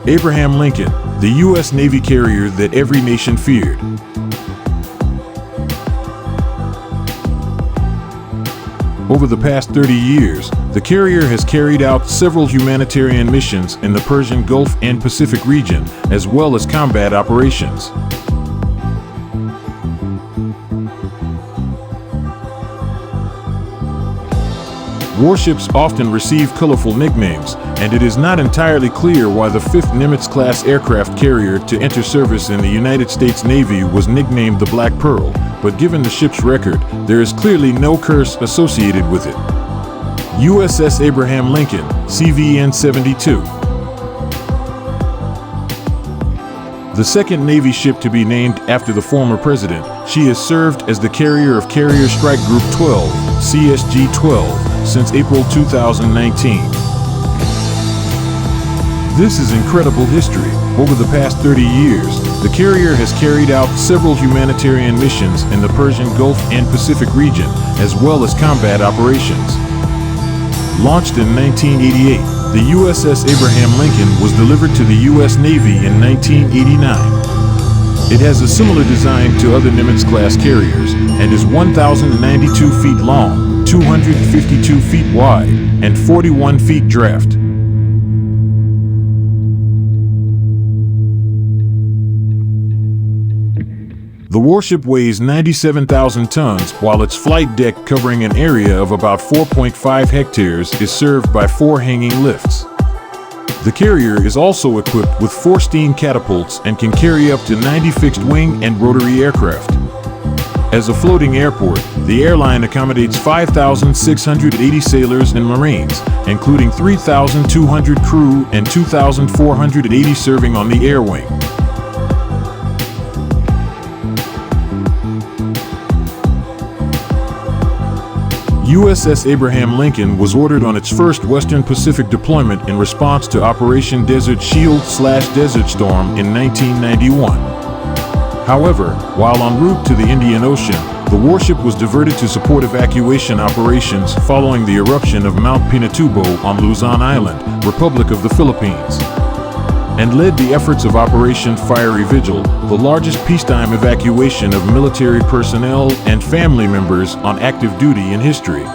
Abraham Lincoln, the U.S. Navy carrier that every nation feared. Over the past 30 years, the carrier has carried out several humanitarian missions in the Persian Gulf and Pacific region, as well as combat operations. Warships often receive colorful nicknames, and it is not entirely clear why the 5th Nimitz-class aircraft carrier to enter service in the United States Navy was nicknamed the Black Pearl, but given the ship's record, there is clearly no curse associated with it. USS Abraham Lincoln, CVN-72. The second Navy ship to be named after the former president, she has served as the carrier of Carrier Strike Group 12, CSG-12, since April 2019. This is incredible history. Over the past 30 years, the carrier has carried out several humanitarian missions in the Persian Gulf and Pacific region, as well as combat operations. Launched in 1988, the USS Abraham Lincoln was delivered to the U.S. Navy in 1989. It has a similar design to other Nimitz-class carriers and is 1,092 feet long, 252 feet wide, and 41 feet draft. The warship weighs 97,000 tons, while its flight deck, covering an area of about 4.5 hectares, is served by 4 hanging lifts. The carrier is also equipped with 4 steam catapults and can carry up to 90 fixed-wing and rotary aircraft. As a floating airport, the airline accommodates 5,680 sailors and Marines, including 3,200 crew and 2,480 serving on the air wing. USS Abraham Lincoln was ordered on its first Western Pacific deployment in response to Operation Desert Shield/Desert Storm in 1991. However, while en route to the Indian Ocean, the warship was diverted to support evacuation operations following the eruption of Mount Pinatubo on Luzon Island, Republic of the Philippines, and led the efforts of Operation Fiery Vigil, the largest peacetime evacuation of military personnel and family members on active duty in history.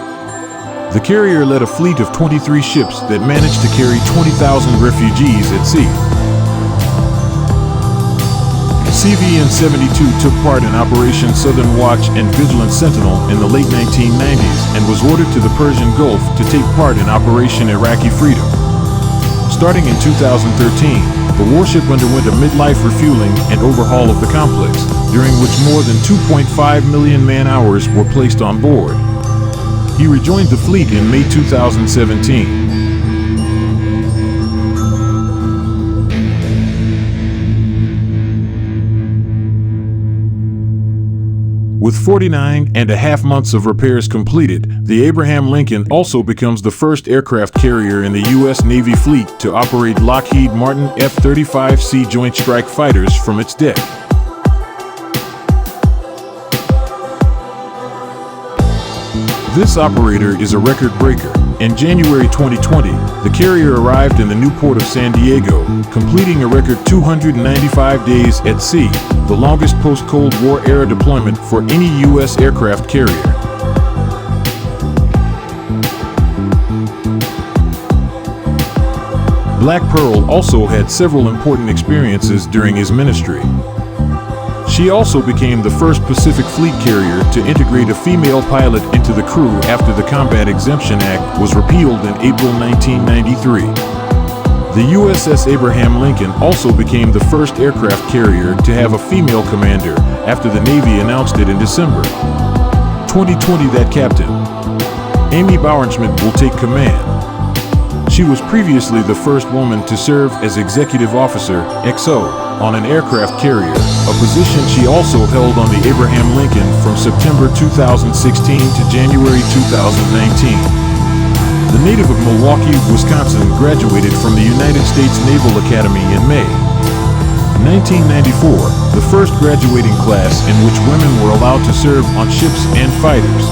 The carrier led a fleet of 23 ships that managed to carry 20,000 refugees at sea. CVN-72 took part in Operation Southern Watch and Vigilant Sentinel in the late 1990s and was ordered to the Persian Gulf to take part in Operation Iraqi Freedom. Starting in 2013, the warship underwent a midlife refueling and overhaul of the complex, during which more than 2.5 million man-hours were placed on board. He rejoined the fleet in May 2017. With 49.5 months of repairs completed, the Abraham Lincoln also becomes the first aircraft carrier in the U.S. Navy fleet to operate Lockheed Martin F-35C Joint Strike Fighters from its deck. This operator is a record breaker. In January 2020, the carrier arrived in the new port of San Diego, completing a record 295 days at sea, the longest post-Cold War era deployment for any U.S. aircraft carrier. Black Pearl also had several important experiences during his ministry. She also became the first Pacific Fleet carrier to integrate a female pilot into the crew after the Combat Exemption Act was repealed in April 1993. The USS Abraham Lincoln also became the first aircraft carrier to have a female commander after the Navy announced it in December 2020 that Captain Amy Bauernschmidt will take command. She was previously the first woman to serve as Executive Officer, XO, on an aircraft carrier, a position she also held on the Abraham Lincoln from September 2016 to January 2019. The native of Milwaukee, Wisconsin, graduated from the United States Naval Academy in May 1994, the first graduating class in which women were allowed to serve on ships and fighters.